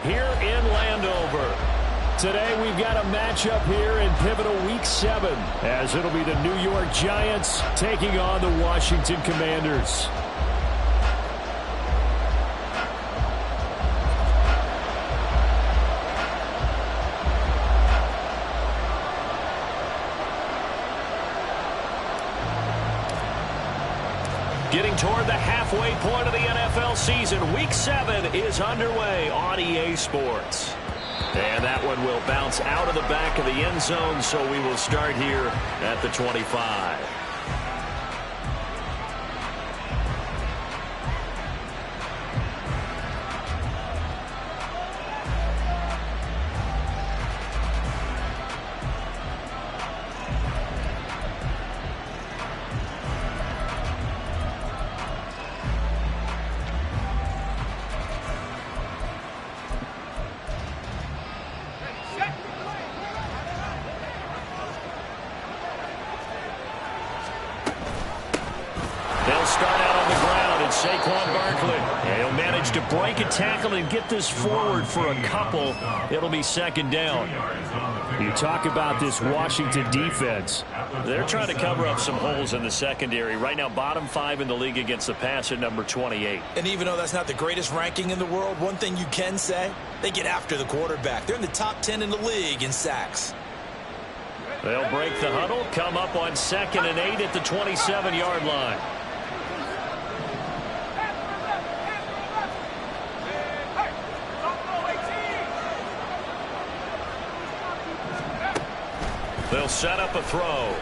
here in Landover. Today we've got a matchup here in pivotal Week 7, as it'll be the New York Giants taking on the Washington Commanders. Getting toward the halfway point of the NFL season, Week 7 is underway on EA Sports. And that one will bounce out of the back of the end zone, so we will start here at the 25. He'll manage to break a tackle and get this forward for a couple. It'll be second down. You talk about this Washington defense. They're trying to cover up some holes in the secondary. Right now, bottom 5 in the league against the pass at number 28. And even though that's not the greatest ranking in the world, one thing you can say, they get after the quarterback. They're in the top 10 in the league in sacks. They'll break the huddle, come up on 2nd and 8 at the 27-yard line. They'll set up a throw.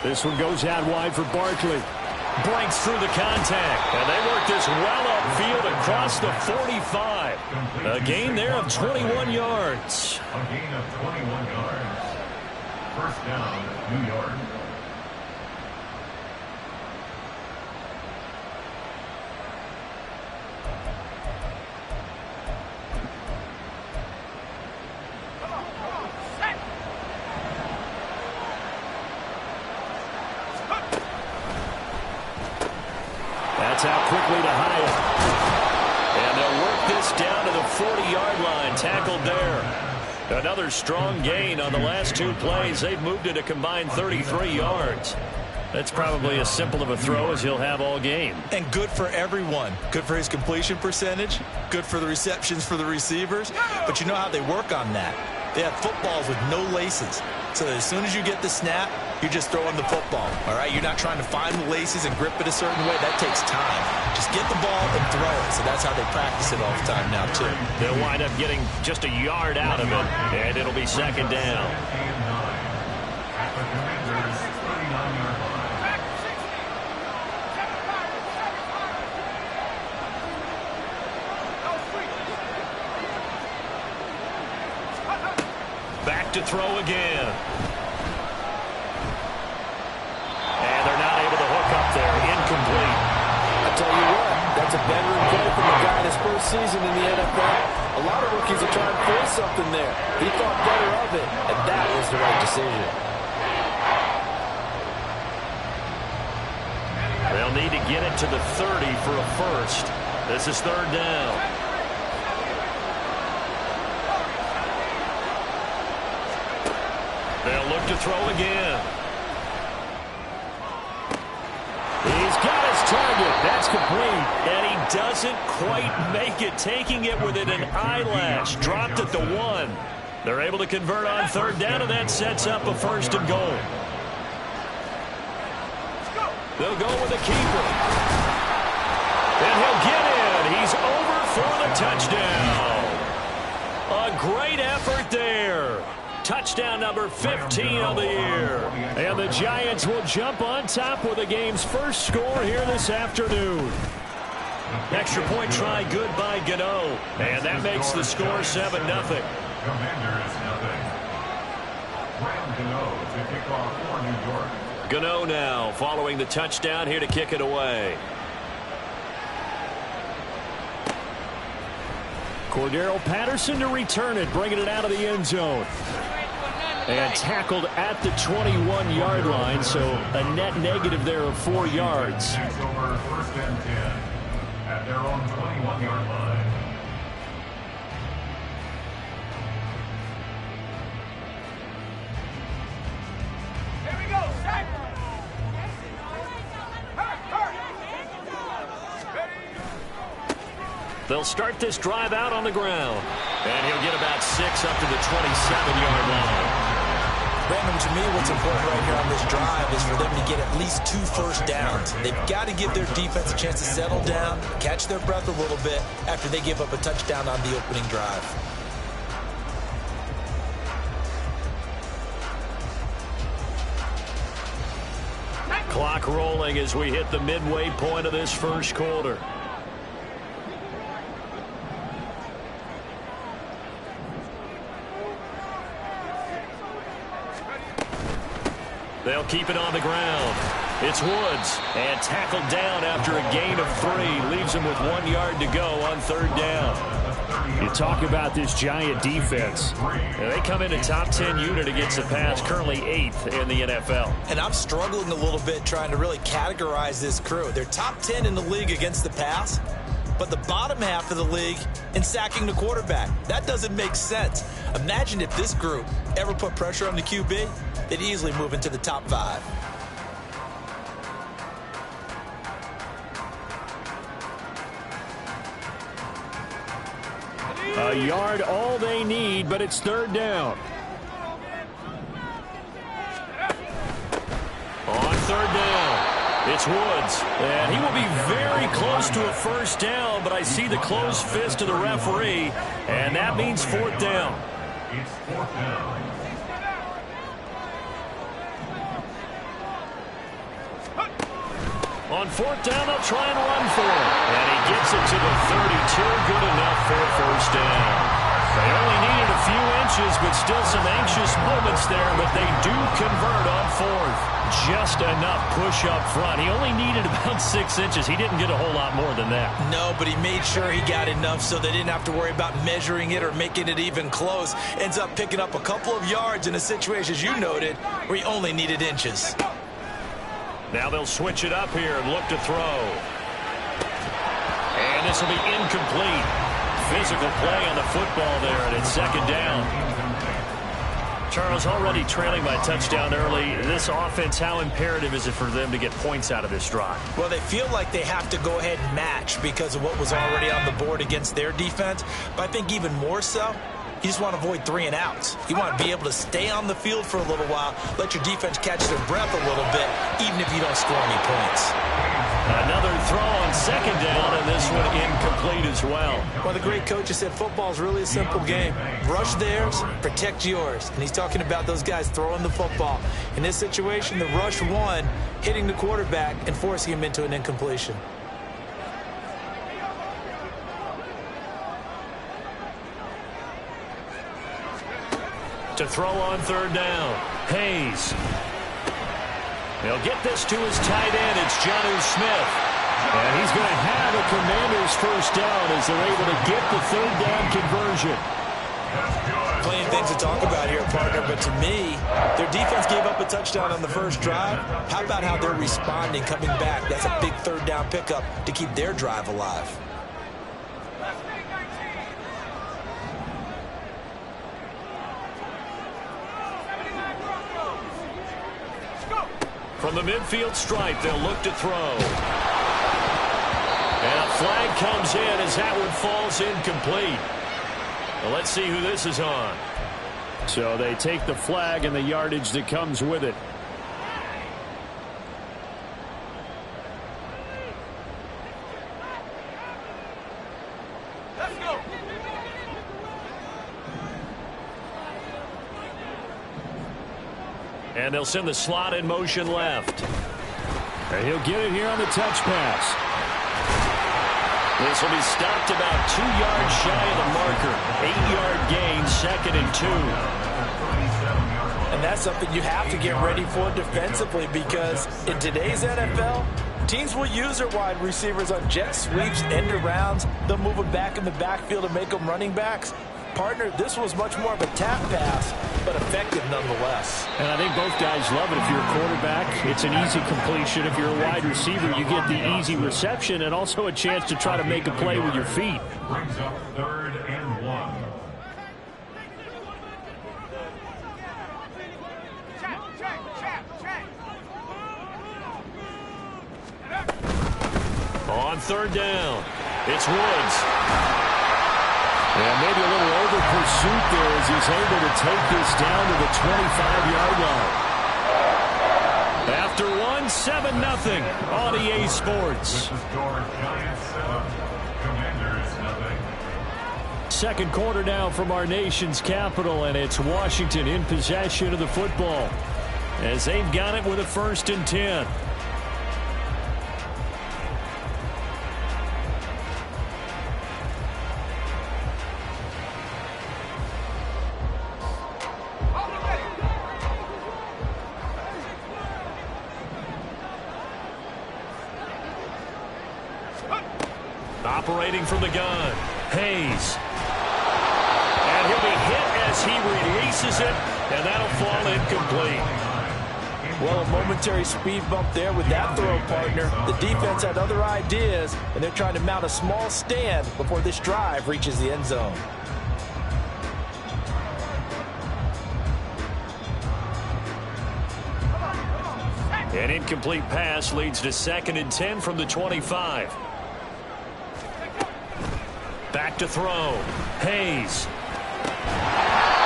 This one goes out wide for Barkley. Breaks through the contact. And they work this well upfield across the 45. A gain there of 21 yards. A gain of 21 yards. First down, New York. That's out quickly to Hyatt. And they'll work this down to the 40-yard line. Tackled there. Another strong gain on the last 2 plays. They've moved it a combined 33 yards. That's probably as simple of a throw as he'll have all game. And good for everyone. Good for his completion percentage. Good for the receptions for the receivers. But you know how they work on that. They have footballs with no laces. So that as soon as you get the snap, you're just throwing the football, all right? You're not trying to find the laces and grip it a certain way. That takes time. Just get the ball and throw it. So that's how they practice it all the time now, too. They'll wind up getting just a yard out of it, and it'll be second down. Back to throw again. And they're not able to hook up there. Incomplete. I tell you what, that's a veteran play from the guy in his first season in the NFL. A lot of rookies are trying to force something there. He thought better of it, and that was the right decision. They'll need to get it to the 30 for a first. This is third down. They'll look to throw again. He's got his target. That's complete. And he doesn't quite make it, taking it within an eyelash. Dropped at the 1. They're able to convert on third down, and that sets up a first and goal. They'll go with the keeper. And he'll get in. He's over for the touchdown. A great effort there. Touchdown number 15 of the year. And the Giants will jump on top with the game's first score here this afternoon. Extra point try good by Gano. And that makes the score 7-0. Commanders nothing. Graham Gano to kick off for New York. Gano now following the touchdown here to kick it away. Cordero Patterson to return it, bringing it out of the end zone. And tackled at the 21-yard line, so a net negative there of 4 yards. Over first and 10 at their own 21-yard line. They'll start this drive out on the ground. And he'll get about 6 up to the 27-yard line. Brandon, to me, what's important right here on this drive is for them to get at least 2 first downs. They've got to give their defense a chance to settle down, catch their breath a little bit after they give up a touchdown on the opening drive. Clock rolling as we hit the midway point of this first quarter. They'll keep it on the ground. It's Woods, and tackled down after a gain of 3. Leaves him with 1 yard to go on 3rd down. You talk about this Giant defense. They come in a top 10 unit against the pass, currently 8th in the NFL. And I'm struggling a little bit trying to really categorize this crew. They're top 10 in the league against the pass, but the bottom half of the league in sacking the quarterback. That doesn't make sense. Imagine if this group ever put pressure on the QB, they'd easily move into the top 5. A yard all they need, but it's 3rd down. On 3rd down, it's Woods. And he will be very close to a first down, but I see the closed fist of the referee, and that means 4th down. It's 4th down. On 4th down, they'll try and run for it. And he gets it to the 32. Good enough for a first down. They only needed a few inches, but still some anxious moments there. But they do convert on 4th. Just enough push up front. He only needed about 6 inches. He didn't get a whole lot more than that. No, but he made sure he got enough so they didn't have to worry about measuring it or making it even close. Ends up picking up a couple of yards in a situation, as you noted, where he only needed inches. Now they'll switch it up here and look to throw. And this will be incomplete. Physical play on the football there, and it's 2nd down. Charles, already trailing by touchdown early. This offense, how imperative is it for them to get points out of this drive? Well, they feel like they have to go ahead and match because of what was already on the board against their defense. But I think even more so, you just want to avoid 3 and outs. You want to be able to stay on the field for a little while, let your defense catch their breath a little bit, even if you don't score any points. Another throw on 2nd down, and this one incomplete as well. One of the great coaches said football is really a simple game. Rush theirs, protect yours. And he's talking about those guys throwing the football. In this situation, the rush won, hitting the quarterback and forcing him into an incompletion. To throw on 3rd down, Hayes. He'll get this to his tight end. It's Jonnu Smith. And he's going to have a Commanders first down as they're able to get the 3rd down conversion. Plenty of things to talk about here, partner, but to me, their defense gave up a touchdown on the first drive. How about how they're responding, coming back? That's a big 3rd down pickup to keep their drive alive. From the midfield stripe, they'll look to throw. And a flag comes in as that one falls incomplete. Well, let's see who this is on. So they take the flag and the yardage that comes with it. Let's go. And they'll send the slot in motion left. And he'll get it here on the touch pass. This will be stopped about 2 yards shy of the marker. 8-yard gain, 2nd and 2. And that's something you have to get ready for defensively because in today's NFL, teams will use their wide receivers on jet sweeps, end arounds. They'll move them back in the backfield and make them running backs. Partner, this was much more of a tap pass, but effective nonetheless. And I think both guys love it. If you're a quarterback, it's an easy completion. If you're a wide receiver, you get the easy reception and also a chance to try to make a play with your feet. Brings up 3rd and 1. On 3rd down, it's Woods. pursuit there as he's able to take this down to the 25-yard line. After one, 7-0 on EA Sports. Second quarter now from our nation's capital, and it's Washington in possession of the football as they've got it with a 1st and 10. Operating from the gun, Hayes. And he'll be hit as he releases it, and that'll fall incomplete. Well, a momentary speed bump there with that throw, partner. The defense had other ideas, and they're trying to mount a small stand before this drive reaches the end zone. An incomplete pass leads to 2nd and 10 from the 25. Back to throw. Hayes.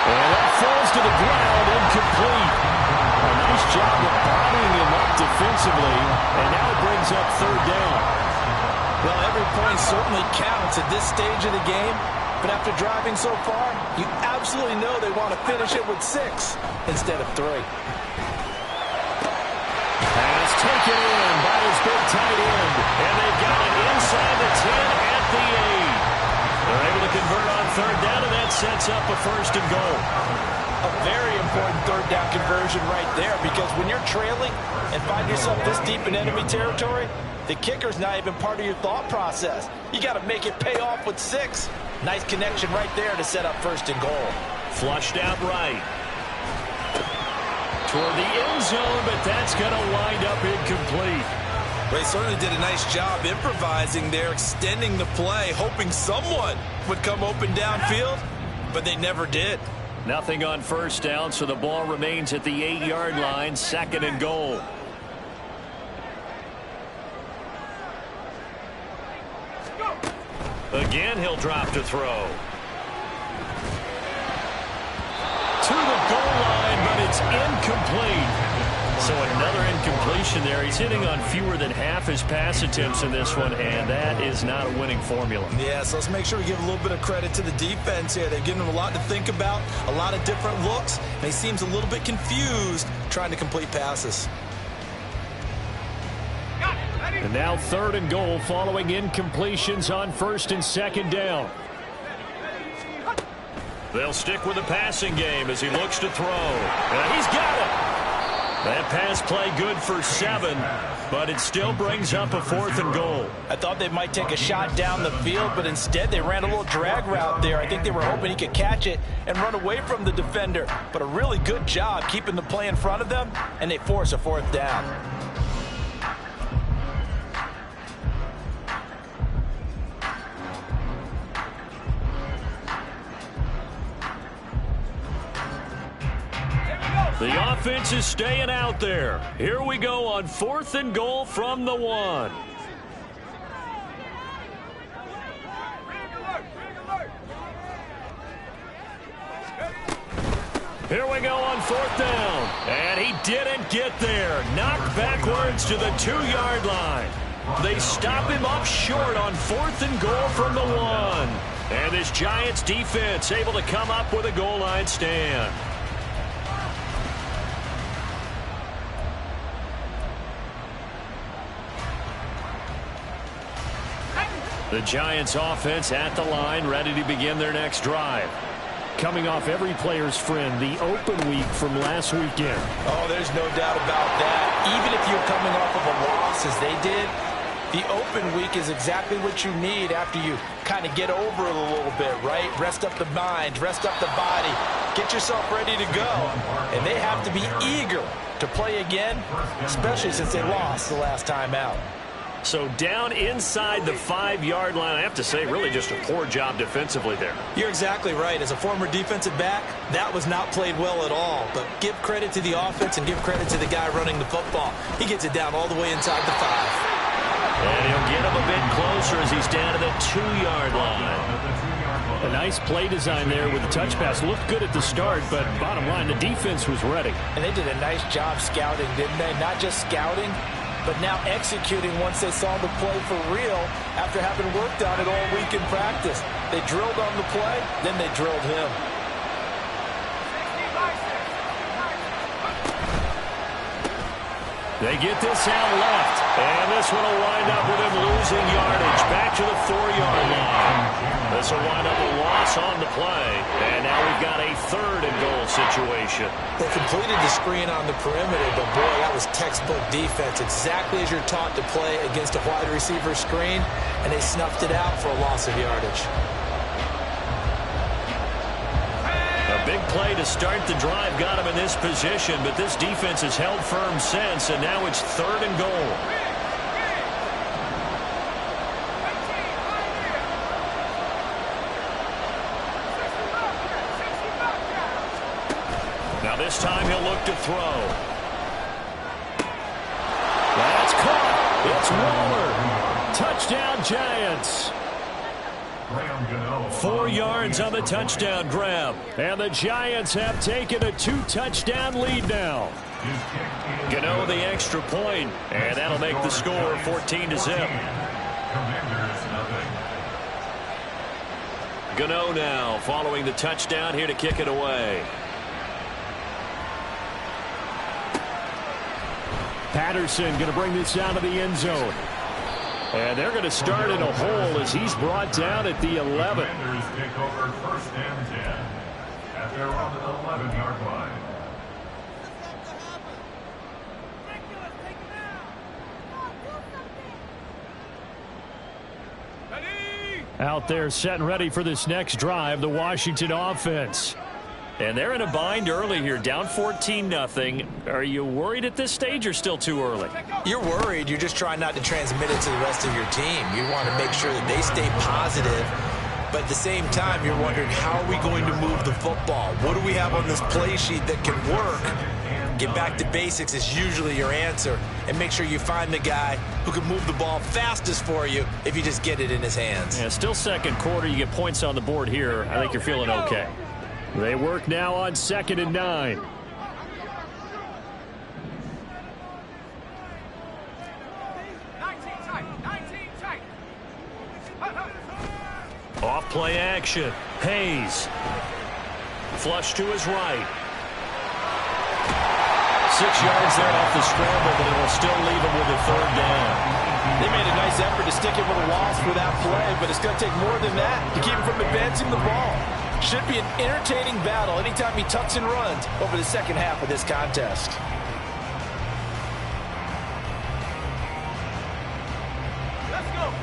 And that falls to the ground, incomplete. A nice job of bombing him up defensively, and now it brings up 3rd down. Well, every point certainly counts at this stage of the game, but after driving so far, you absolutely know they want to finish it with 6 instead of 3. Pass taken in by his big tight end, and they've got it inside the 10 at the 8. They're able to convert on 3rd down, and that sets up a 1st and goal. A very important 3rd down conversion right there, because when you're trailing and find yourself this deep in enemy territory, the kicker's not even part of your thought process. You got to make it pay off with 6. Nice connection right there to set up 1st and goal. Flushed out right. Toward the end zone, but that's going to wind up incomplete. They certainly did a nice job improvising there, extending the play, hoping someone would come open downfield, but they never did. Nothing on 1st down, so the ball remains at the 8-yard line, 2nd and goal. Again, he'll drop to throw. To the goal line, but it's incomplete. So another incompletion there. He's hitting on fewer than half his pass attempts in this one, and that is not a winning formula. Yeah, so let's make sure we give a little bit of credit to the defense here. They've given him a lot to think about, a lot of different looks, and he seems a little bit confused trying to complete passes. And now 3rd and goal following incompletions on 1st and 2nd down. They'll stick with the passing game as he looks to throw. And he's got it. That pass play good for 7, but it still brings up a 4th and goal. I thought they might take a shot down the field, but instead they ran a little drag route there. I think they were hoping he could catch it and run away from the defender. But a really good job keeping the play in front of them, and they force a 4th down. The offense is staying out there. Here we go on 4th and goal from the 1. Here we go on 4th down. And he didn't get there. Knocked backwards to the 2-yard line. They stop him up short on 4th and goal from the 1. And this Giants defense able to come up with a goal line stand. The Giants offense at the line, ready to begin their next drive. Coming off every player's friend, the open week from last weekend. Oh, there's no doubt about that. Even if you're coming off of a loss as they did, the open week is exactly what you need after you kind of get over it a little bit, right? Rest up the mind, rest up the body, get yourself ready to go. And they have to be eager to play again, especially since they lost the last time out. So down inside the 5-yard line, I have to say, really just a poor job defensively there. You're exactly right. As a former defensive back, that was not played well at all. But give credit to the offense and give credit to the guy running the football. He gets it down all the way inside the 5. And he'll get him a bit closer as he's down to the 2-yard line. A nice play design there with the touch pass. Looked good at the start, but bottom line, the defense was ready. And they did a nice job scouting, didn't they? Not just scouting, but now executing once they saw the play for real after having worked on it all week in practice. They drilled on the play, then they drilled him. They get this out left, and this one will wind up with him losing yardage back to the 4-yard line. This will wind up a loss on the play, and now we've got a 3rd-and-goal situation. They completed the screen on the perimeter, but boy, that was textbook defense, exactly as you're taught to play against a wide receiver screen, and they snuffed it out for a loss of yardage. A big play to start the drive got him in this position, but this defense has held firm since, and now it's 3rd and goal. Now this time he'll look to throw. That's caught. It's Waller. Touchdown, Giants. 4 yards on the touchdown grab. And the Giants have taken a 2-touchdown lead now. Gano the extra point, and that'll make the score 14-0. Gano now following the touchdown here to kick it away. Patterson going to bring this out of the end zone. And they're going to start in a hole as he's brought down at the 11. Commanders take over 1st and 10 at their own 11-yard line. Out there set and ready for this next drive, the Washington offense. And they're in a bind early here, down 14-0. Are you worried at this stage or still too early? You're worried. You're just trying not to transmit it to the rest of your team. You want to make sure that they stay positive. But at the same time, you're wondering, how are we going to move the football? What do we have on this play sheet that can work? Get back to basics is usually your answer. And make sure you find the guy who can move the ball fastest for you if you just get it in his hands. Yeah, still 2nd quarter. You get points on the board here. I think you're feeling okay. They work now on 2nd and 9. Off play action. Hayes. Flush to his right. 6 yards there off the scramble, but it will still leave him with a 3rd down. They made a nice effort to stick it with a loss for that play, but it's going to take more than that to keep him from advancing the ball. Should be an entertaining battle anytime he tucks and runs over the 2nd half of this contest.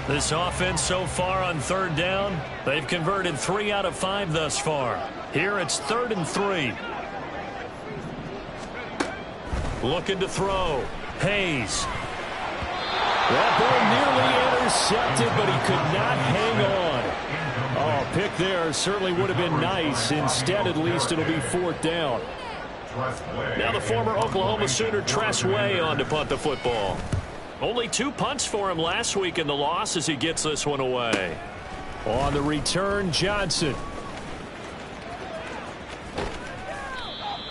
This offense so far on 3rd down, they've converted 3 out of 5 thus far. Here it's 3rd and 3. Looking to throw. Hayes. That ball nearly intercepted, but he could not hang on. Oh, pick there certainly would have been nice. Instead, at least, it'll be 4th down. Now the former Oklahoma Sooner Tress Way on to punt the football. Only 2 punts for him last week in the loss as he gets this one away. On the return, Johnson.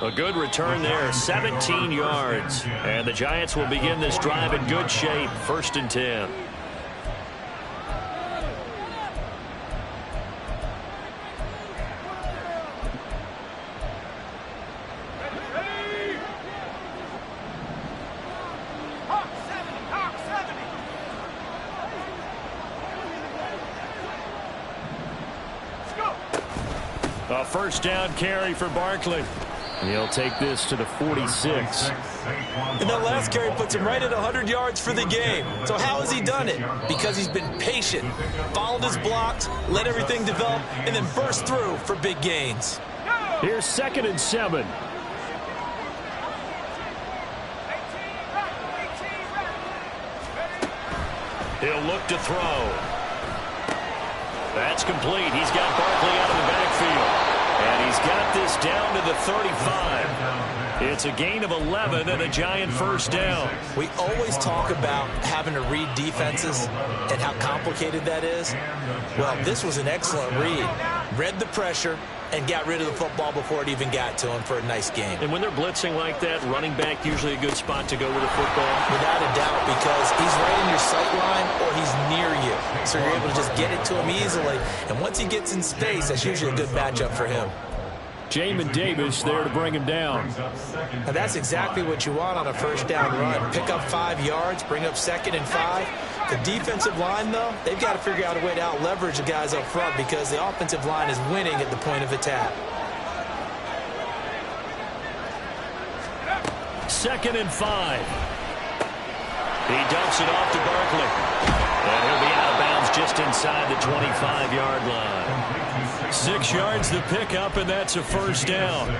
A good return there, 17 yards. And the Giants will begin this drive in good shape, 1st and 10. A 1st down carry for Barkley. He'll take this to the 46. And that last carry puts him right at 100 yards for the game. So how has he done it? Because he's been patient, followed his blocks, let everything develop, and then burst through for big gains. Here's 2nd and 7. He'll look to throw. That's complete. He's got Barkley out of the backfield. And he's got this down to the 35. It's a gain of 11 and a Giant first down. We always talk about having to read defenses and how complicated that is. Well, this was an excellent read. Read the pressure and got rid of the football before it even got to him for a nice game. And when they're blitzing like that, running back usually a good spot to go with the football. Without a doubt, because he's right in your sight line or he's near you. So you're able to just get it to him easily. And once he gets in space, that's usually a good matchup for him. Jamin Davis there to bring him down. And that's exactly what you want on a first down run. Pick up 5 yards, bring up 2nd and 5. The defensive line, though, they've got to figure out a way to out-leverage the guys up front because the offensive line is winning at the point of attack. 2nd and 5. He dumps it off to Barkley. And he'll be out of bounds just inside the 25-yard line. 6 yards the pickup, and that's a first down.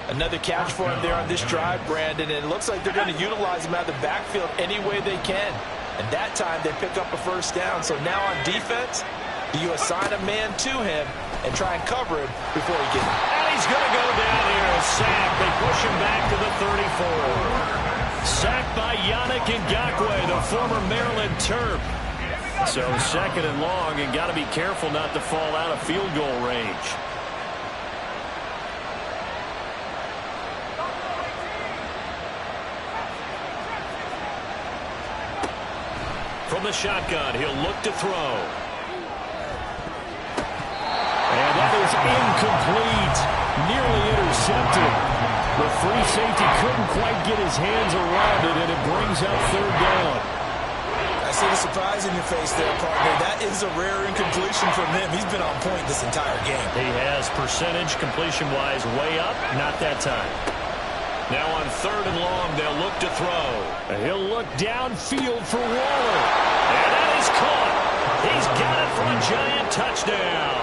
Another catch for him there on this drive, Brandon, and it looks like they're going to utilize him out of the backfield any way they can. And that time they pick up a first down. So now on defense, you assign a man to him and try and cover him before he gets it. And he's going to go down here, a sack. They push him back to the 34. Sacked by Yannick Ngakoue, the former Maryland Terp. So 2nd and long, and got to be careful not to fall out of field goal range. From the shotgun, he'll look to throw. And that is incomplete. Nearly intercepted. The free safety couldn't quite get his hands around it, and it brings up 3rd down. I see the surprise in your face there, partner. That is a rare incompletion from him. He's been on point this entire game. He has percentage completion-wise way up. Not that time. Now on 3rd and long, they'll look to throw. He'll look downfield for Waller. And that is caught. He's got it for a Giant touchdown.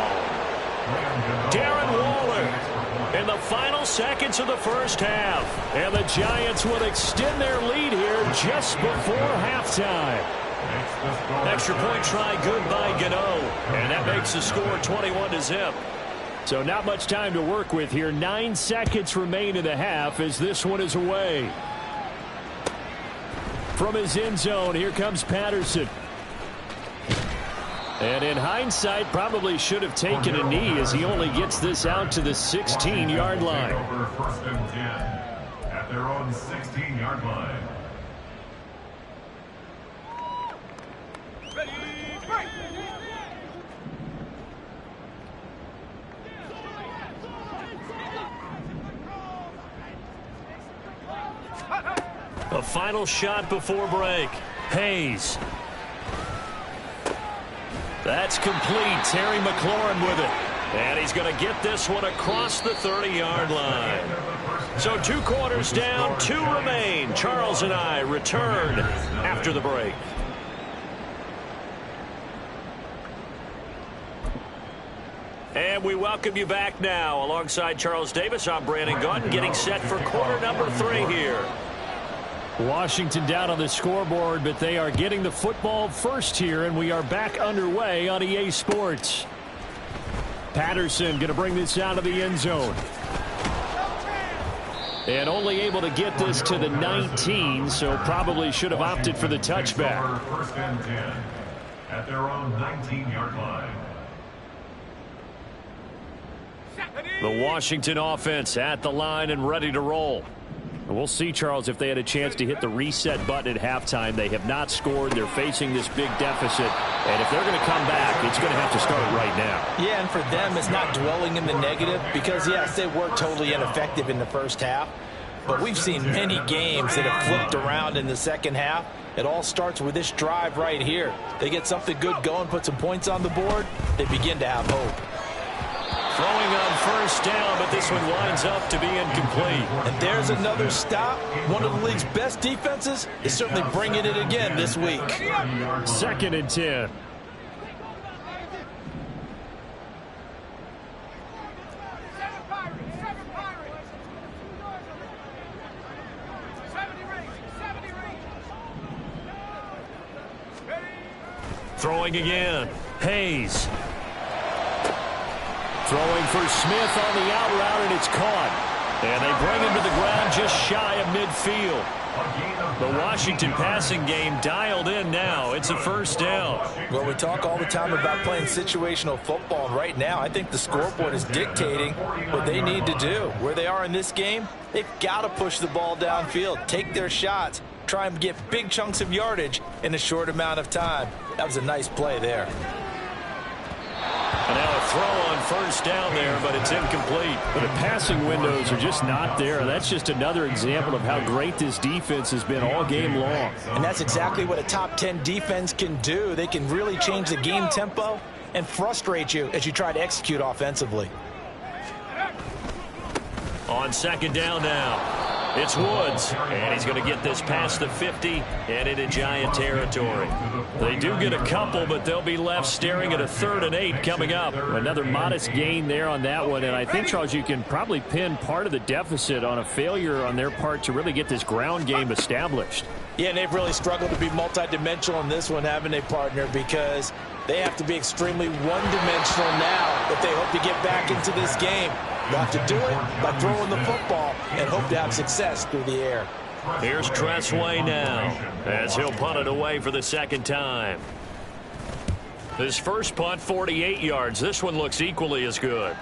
Darren Waller in the final seconds of the first half. And the Giants will extend their lead here just before halftime. Extra point try good by Gano. And that makes the score 21-0. So not much time to work with here. 9 seconds remain in the half as this one is away. From his end zone, here comes Patterson. And in hindsight, probably should have taken a knee as he only gets this out to the 16-yard line. Over 1st and 10 at their own 16-yard line. A final shot before break. Hayes. That's complete. Terry McLaurin with it. And he's going to get this one across the 30-yard line. So 2 quarters down, 2 remain. Charles and I return after the break. And we welcome you back now. Alongside Charles Davis, I'm Brandon Gunn, getting set for quarter number 3 here. Washington down on the scoreboard, but they are getting the football first here, and we are back underway on EA Sports. Patterson going to bring this out of the end zone. And only able to get this to the 19, so probably should have opted for the touchback. 1st and 10 at their own 19-yard line. The Washington offense at the line and ready to roll. And we'll see, Charles, if they had a chance to hit the reset button at halftime. They have not scored. They're facing this big deficit. And if they're going to come back, it's going to have to start right now. Yeah, and for them, it's not dwelling in the negative because, yes, they were totally ineffective in the first half. But we've seen many games that have flipped around in the second half. It all starts with this drive right here. They get something good going, put some points on the board, they begin to have hope. Throwing on first down, but this one winds up to be incomplete. And there's another stop. One of the league's best defenses is certainly bringing it again this week. 2nd and 10. Throwing again. Hayes. Throwing for Smith on the out route, and it's caught. And they bring him to the ground just shy of midfield. The Washington passing game dialed in now. It's a first down. Well, we talk all the time about playing situational football, and right now I think the scoreboard is dictating what they need to do. Where they are in this game, they've got to push the ball downfield, take their shots, try and get big chunks of yardage in a short amount of time. That was a nice play there. And now a throw on first down there, but it's incomplete. But the passing windows are just not there. That's just another example of how great this defense has been all game long. And that's exactly what a top 10 defense can do. They can really change the game tempo and frustrate you as you try to execute offensively. On second down now, it's Woods, and he's going to get this past the 50 and into Giant territory. They do get a couple, but they'll be left staring at a 3rd and 8 coming up. Another modest gain there on that one, and I think, Charles, you can probably pin part of the deficit on a failure on their part to really get this ground game established. Yeah, and they've really struggled to be multidimensional in this one, haven't they, partner, because they have to be extremely one-dimensional now if they hope to get back into this game. You have to do it by throwing the football and hope to have success through the air. Here's Tressway now as he'll punt it away for the second time. His first punt, 48 yards. This one looks equally as good.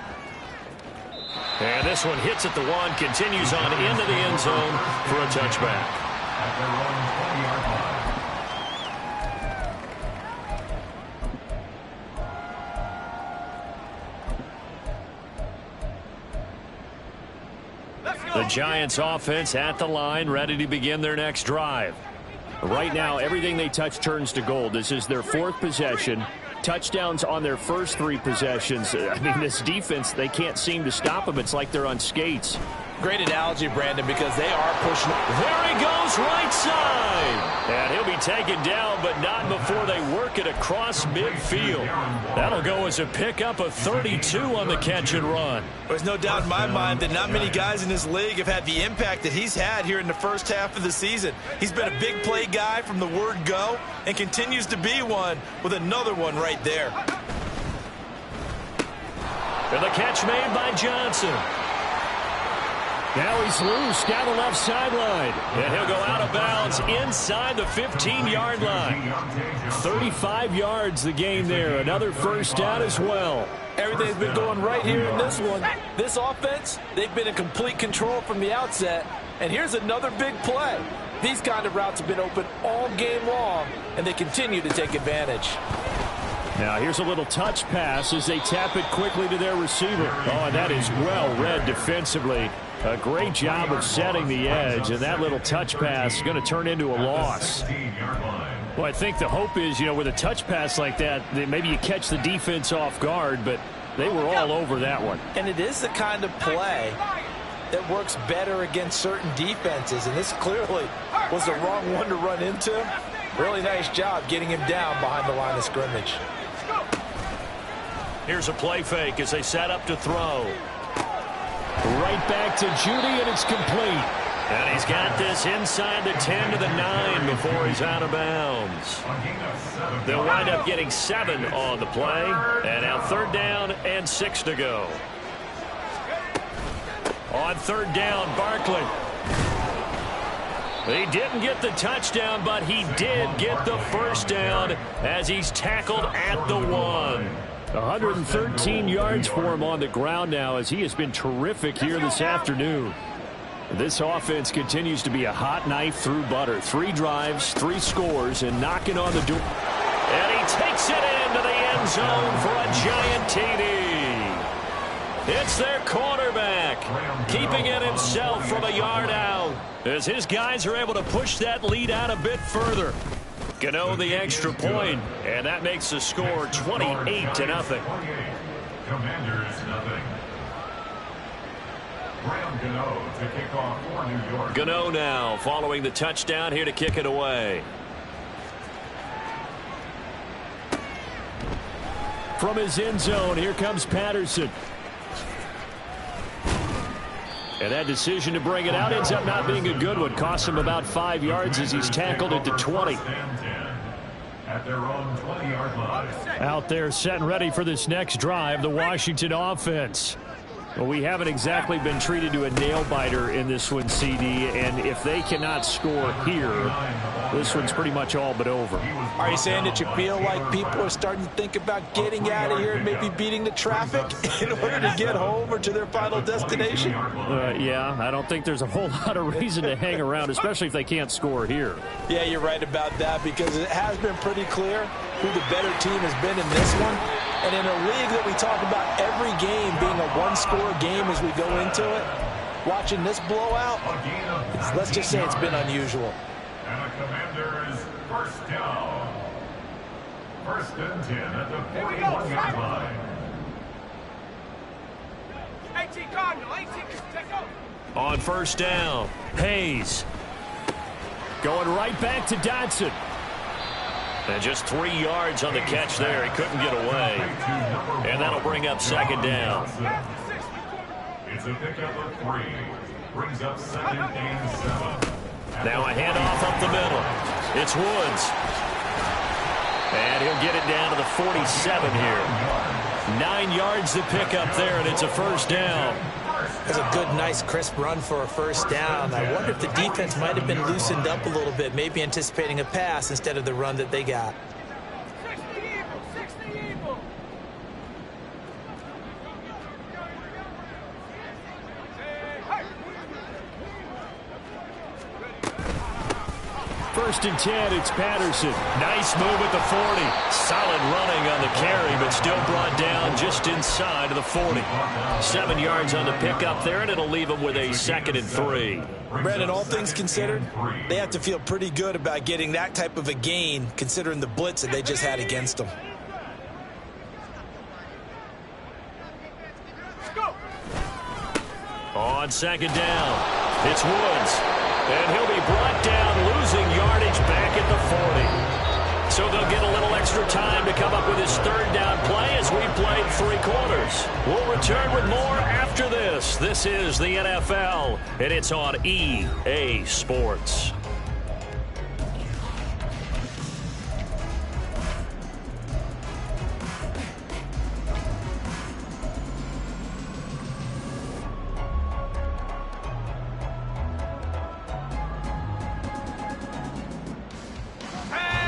And this one hits at the 1, continues on into the end zone for a touchback. At their own 20-yard line. The Giants offense at the line, ready to begin their next drive. Right now, everything they touch turns to gold. This is their 4th possession. Touchdowns on their first 3 possessions. I mean, this defense, they can't seem to stop them. It's like they're on skates. Great analogy, Brandon, because they are pushing. There he goes, right side. And he'll be taken down, but not before they work it across midfield. That'll go as a pickup of 32 on the catch and run. There's no doubt in my mind that not many guys in this league have had the impact that he's had here in the first half of the season. He's been a big play guy from the word go and continues to be one with another one right there. And the catch made by Johnson. Now he's loose down the left sideline. And he'll go out of bounds inside the 15-yard line. 35 yards the gain there. Another first down as well. Everything's been going right here in this one. This offense, they've been in complete control from the outset. And here's another big play. These kind of routes have been open all game long, and they continue to take advantage. Now here's a little touch pass as they tap it quickly to their receiver. Oh, and that is well read defensively. A great job of setting the edge, and that little touch pass is going to turn into a loss. Well, I think the hope is, with a touch pass like that maybe you catch the defense off guard, but they were all over that one. And it is the kind of play that works better against certain defenses, and this clearly was the wrong one to run into. Really nice job getting him down behind the line of scrimmage. Here's a play fake as they set up to throw. Right back to Judy, and it's complete. And he's got this inside the 10 to the 9 before he's out of bounds. They'll wind up getting 7 on the play. And now 3rd down and 6 to go. On 3rd down, Barkley. He didn't get the touchdown, but he did get the first down as he's tackled at the 1. 113 yards for him on the ground now as he has been terrific here this afternoon. This offense continues to be a hot knife through butter. 3 drives, 3 scores, and knocking on the door. And he takes it into the end zone for a giant TD. It's their quarterback, keeping it himself from a yard out, as his guys are able to push that lead out a bit further. Gano the extra point, and that makes the score 28-0. Commanders nothing. Graham Gano to kick off for New York. Gano now following the touchdown here to kick it away. From his end zone, here comes Patterson. And that decision to bring it out ends up not being a good one. Costs him about 5 yards as he's tackled at the 20. At their own 20-yard line. Out there set and ready for this next drive, the Washington offense. Well, we haven't exactly been treated to a nail-biter in this one, CD, and if they cannot score here, this one's pretty much all but over. Are you saying that you feel like people are starting to think about getting out of here and maybe beating the traffic in order to get home or to their final destination? Yeah, I don't think there's a whole lot of reason to hang around, especially if they can't score here. Yeah, you're right about that, because it has been pretty clear who the better team has been in this one. And in a league that we talk about every game being a one-score game as we go into it, watching this blowout, let's just say it's been unusual. And the Commanders first down. First and 10 at the 41-yard line. 18 Cardinal, 18, take over. On first down, Hayes. Going right back to Dodson. And just 3 yards on the catch there. He couldn't get away. And that'll bring up second down. It's a pickup of 3. Brings up second and 7. Now a handoff up the middle. It's Woods. And he'll get it down to the 47 here. 9 yards to pick up there, and it's a first down. That's a good, nice, crisp run for a first down. I wonder if the defense might have been loosened up a little bit, maybe anticipating a pass instead of the run that they got. 60 evil. First and 10, it's Patterson. Nice move at the 40. Solid running on the carry, but still brought down just inside of the 40. 7 yards on the pickup there, and it'll leave him with a second and 3. Brandon, all things considered, they have to feel pretty good about getting that type of a gain, considering the blitz that they just had against them. On second down, it's Woods. And he'll be brought down, losing yardage back at the 40. So they'll get a little extra time to come up with his third down play as we played 3 quarters. We'll return with more after this. This is the NFL, and it's on EA Sports.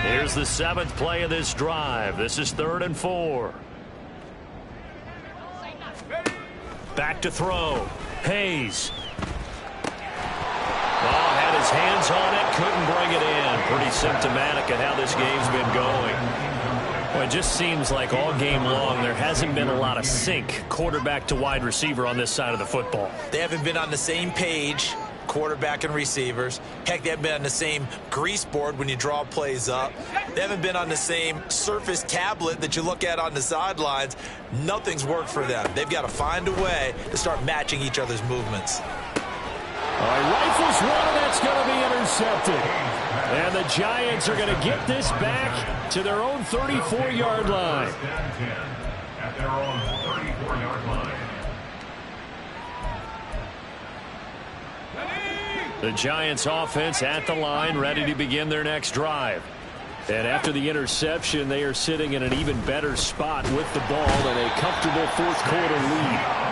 Here's the 7th play of this drive. This is 3rd and 4. Back to throw. Hayes. Oh, had his hands on it, couldn't bring it in. Pretty symptomatic of how this game's been going. Well, it just seems like all game long there hasn't been a lot of sync quarterback to wide receiver on this side of the football. They haven't been on the same page, quarterback and receivers. Heck, they haven't been on the same grease board when you draw plays up. They haven't been on the same surface tablet that you look at on the sidelines. Nothing's worked for them. They've got to find a way to start matching each other's movements. All right, rifles one, and that's going to be intercepted. And the Giants are going to get this back to their own 34-yard line. At their own 34-yard line. The Giants offense at the line, ready to begin their next drive. And after the interception, they are sitting in an even better spot with the ball and a comfortable fourth-quarter lead.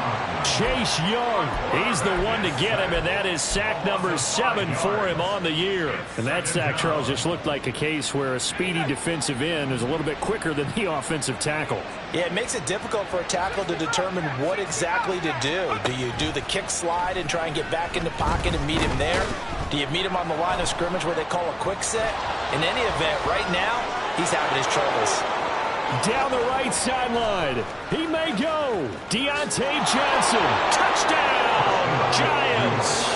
Chase Young, he's the one to get him, and that is sack number 7 for him on the year. And that sack, Charles, just looked like a case where a speedy defensive end is a little bit quicker than the offensive tackle. Yeah, it makes it difficult for a tackle to determine what exactly to do. Do you do the kick slide and try and get back in the pocket and meet him there? Do you meet him on the line of scrimmage where they call a quick set? In any event, right now, he's having his troubles. Down the right sideline. He may go. Deontay Johnson. Touchdown, Giants.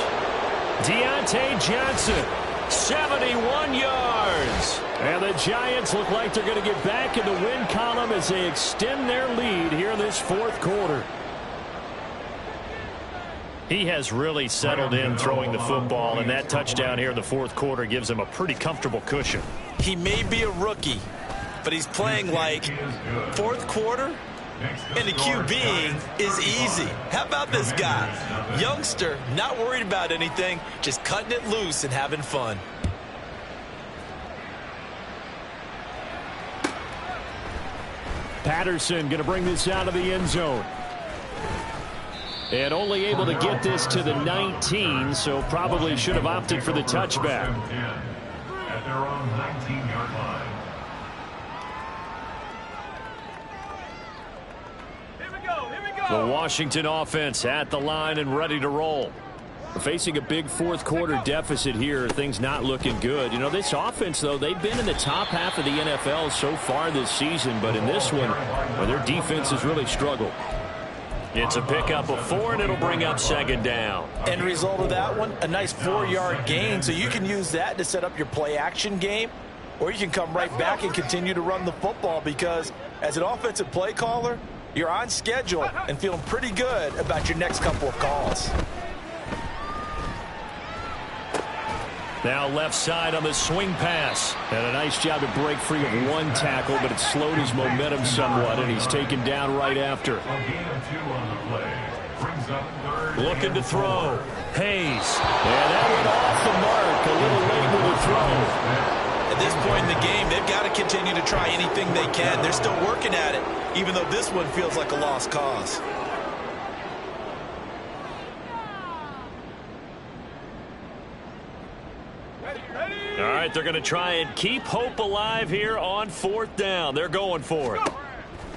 Deontay Johnson, 71 yards. And the Giants look like they're going to get back in the win column as they extend their lead here in this fourth quarter. He has really settled in throwing the football, and that touchdown here in the fourth quarter gives him a pretty comfortable cushion. He may be a rookie, but he's playing like fourth quarter, and the QBing is easy. How about this guy? Youngster, not worried about anything, just cutting it loose and having fun. Patterson going to bring this out of the end zone. And only able to get this to the 19, so probably should have opted for the touchback. At their own 19-yard line. The Washington offense at the line and ready to roll. Facing a big fourth quarter deficit here, things not looking good. You know, this offense, though, they've been in the top half of the NFL so far this season, but in this one, well, their defense has really struggled. It's a pickup of 4, and it'll bring up second down. End result of that one, a nice 4-yard gain, so you can use that to set up your play-action game, or you can come right back and continue to run the football because as an offensive play caller, you're on schedule and feeling pretty good about your next couple of calls. Now left side on the swing pass. And a nice job to break free of one tackle, but it slowed his momentum somewhat, and he's taken down right after. Looking to throw. Hayes. And that went off the mark. A little late with the throw. At this point in the game, they've got to continue to try anything they can. They're still working at it, even though this one feels like a lost cause. All right, they're going to try and keep hope alive here on fourth down. They're going for it.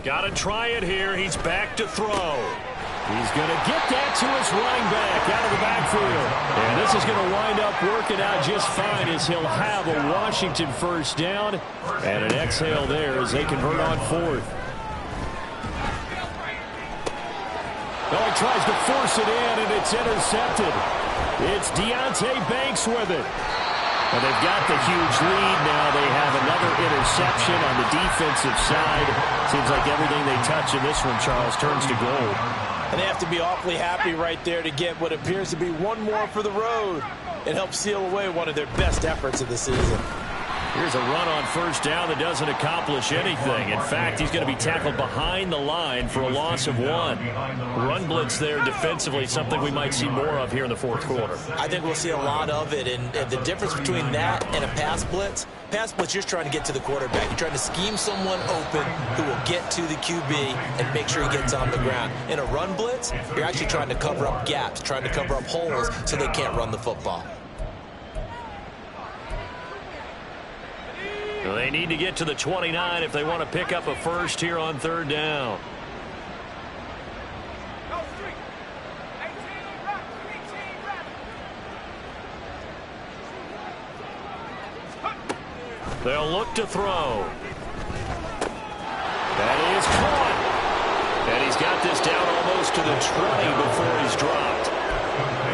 Got to try it here. He's back to throw. He's going to get that to his running back out of the backfield. And this is going to wind up working out just fine as he'll have a Washington first down. And an exhale there as they convert on fourth. Oh, he tries to force it in, and it's intercepted. It's Deonte Banks with it. And they've got the huge lead. Now they have another interception on the defensive side. Seems like everything they touch in this one, Charles, turns to gold. And they have to be awfully happy right there to get what appears to be one more for the road. It helps seal away one of their best efforts of the season. Here's a run on first down that doesn't accomplish anything. In fact, he's going to be tackled behind the line for a loss of 1. Run blitz there defensively, something we might see more of here in the fourth quarter. I think we'll see a lot of it, and the difference between that and a pass blitz, you're just trying to get to the quarterback. You're trying to scheme someone open who will get to the QB and make sure he gets on the ground. In a run blitz, you're actually trying to cover up gaps, trying to cover up holes so they can't run the football. They need to get to the 29 if they want to pick up a first here on third down. They'll look to throw. That is caught. And he's got this down almost to the 20 before he's dropped.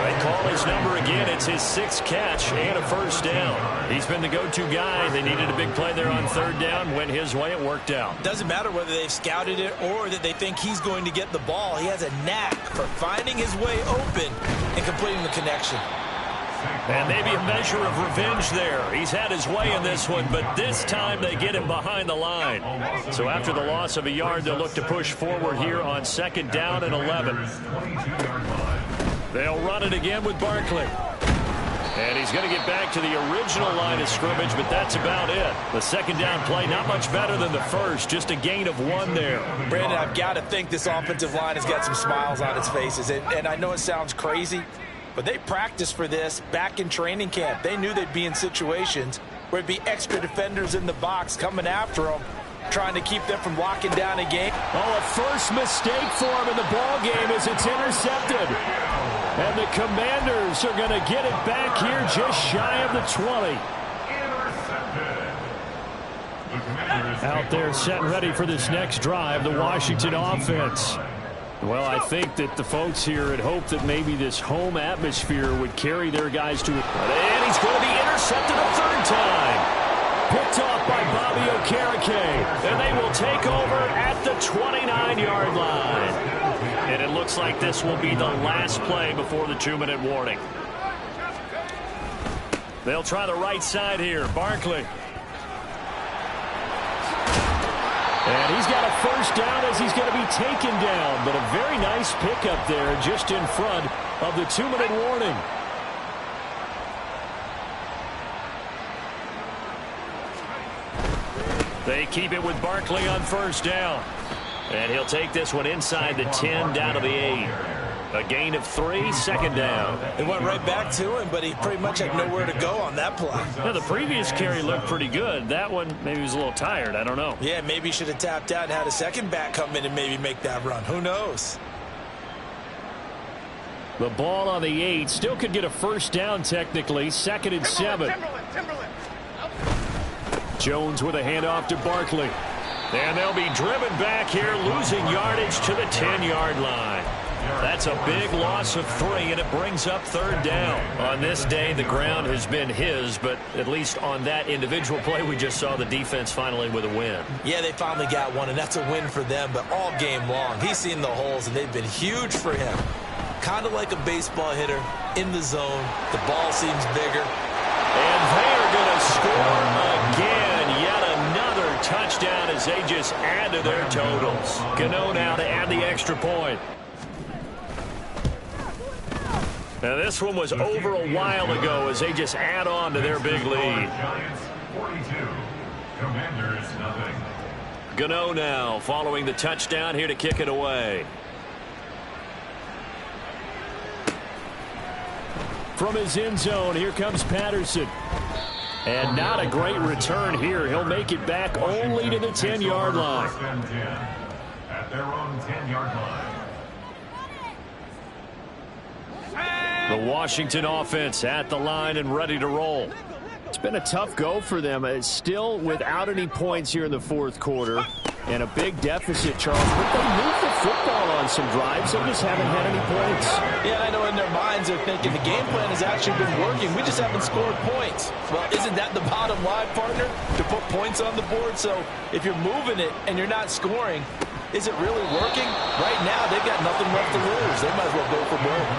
They call his number again. It's his 6th catch and a first down. He's been the go-to guy. They needed a big play there on third down. Went his way. It worked out. Doesn't matter whether they've scouted it or that they think he's going to get the ball. He has a knack for finding his way open and completing the connection. And maybe a measure of revenge there. He's had his way in this one, but this time they get him behind the line. So after the loss of a yard, they'll look to push forward here on second down and 11. They'll run it again with Barkley. And he's going to get back to the original line of scrimmage, but that's about it. The second down play, not much better than the first, just a gain of 1 there. Brandon, I've got to think this offensive line has got some smiles on its faces. And I know it sounds crazy, but they practiced for this back in training camp. They knew they'd be in situations where it'd be extra defenders in the box coming after them, trying to keep them from locking down a game. Oh, a first mistake for him in the ball game as it's intercepted. And the Commanders are going to get it back here just shy of the 20. Out there set and ready for this next drive, the Washington offense. Well, I think that the folks here had hoped that maybe this home atmosphere would carry their guys to it. And he's going to be intercepted a third time. Picked off by Bobby Okereke. And they will take over at the 29-yard line. And it looks like this will be the last play before the 2-minute warning. They'll try the right side here. Barkley. And he's got a first down as he's going to be taken down. But a very nice pickup there just in front of the 2-minute warning. They keep it with Barkley on first down. And he'll take this one inside the 10 down to the 8. A gain of 3, second down. It went right back to him, but he pretty much had nowhere to go on that play. Now, the previous carry looked pretty good. That one, maybe he was a little tired. I don't know. Yeah, maybe he should have tapped out and had a second back come in and maybe make that run. Who knows? The ball on the 8. Still could get a first down technically. 2nd and 7. Timberland. Jones with a handoff to Barkley. And they'll be driven back here, losing yardage to the 10-yard line. That's a big loss of 3, and it brings up 3rd down. On this day, the ground has been his, but at least on that individual play, we just saw the defense finally with a win. Yeah, they finally got one, and that's a win for them, but all game long, he's seen the holes, and they've been huge for him. Kind of like a baseball hitter in the zone. The ball seems bigger. And they're going to score again. Yet another touchdown as they just add to their totals. Gano now to add the extra point. Now this one was over a while ago as they just add on to their big lead. Giants 42. Commanders nothing. Gano now following the touchdown here to kick it away. From his end zone, here comes Patterson. And not a great return here. He'll make it back only to the 10-yard line. First and 10 at their own 10-yard line. The Washington offense at the line and ready to roll. It's been a tough go for them. It's still without any points here in the 4th quarter. And a big deficit, Charles. But they moved the football on some drives. They just haven't had any points. Yeah, I know in their minds they're thinking the game plan has actually been working. We just haven't scored points. Well, isn't that the bottom line, partner? To put points on the board? So if you're moving it and you're not scoring, is it really working? Right now, they've got nothing left to lose. They might as well go for broke.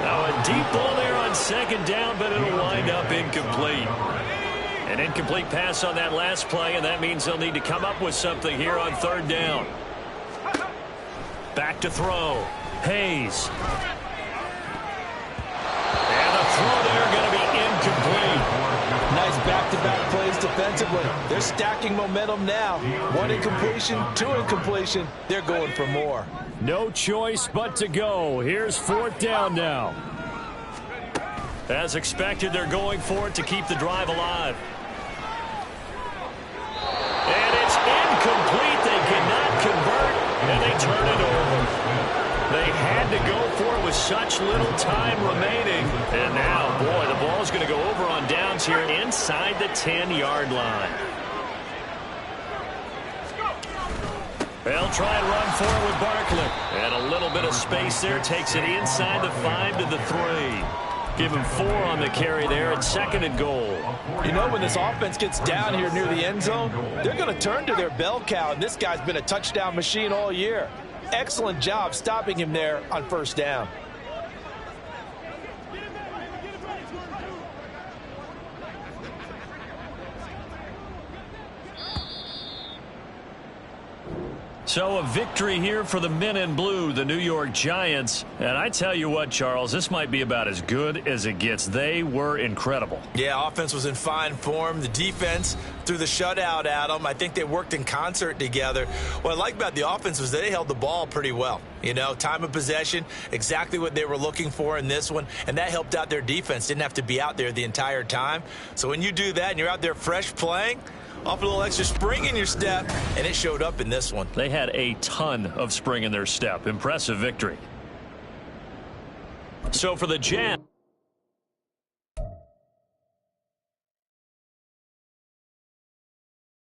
Now a deep ball there on 2nd down, but it'll wind up incomplete. An incomplete pass on that last play, and that means they'll need to come up with something here on 3rd down. Back to throw. Hayes. And the throw there going to be incomplete. Nice back-to-back plays defensively. They're stacking momentum now. 1 incompletion, 2 incompletion. They're going for more. No choice but to go. Here's 4th down now. As expected, they're going for it to keep the drive alive. And it's incomplete. They cannot convert, and they turn it over. They had to go for it with such little time remaining. And now, boy, the ball's going to go over on downs here inside the 10-yard line. They'll try and run for it with Barkley. And a little bit of space there takes it inside the 5 to the 3. Give him 4 on the carry there at 2nd and goal. You know, when this offense gets down here near the end zone, they're going to turn to their bell cow, and this guy's been a touchdown machine all year. Excellent job stopping him there on 1st down. So a victory here for the men in blue, the New York Giants. And I tell you what, Charles, this might be about as good as it gets. They were incredible. Yeah, offense was in fine form. The defense threw the shutout at them. I think they worked in concert together. What I like about the offense was they held the ball pretty well. You know, time of possession, exactly what they were looking for in this one. And that helped out their defense. Didn't have to be out there the entire time. So when you do that and you're out there fresh playing, off a little extra spring in your step, and it showed up in this one. They had a ton of spring in their step. Impressive victory. So for the Jets.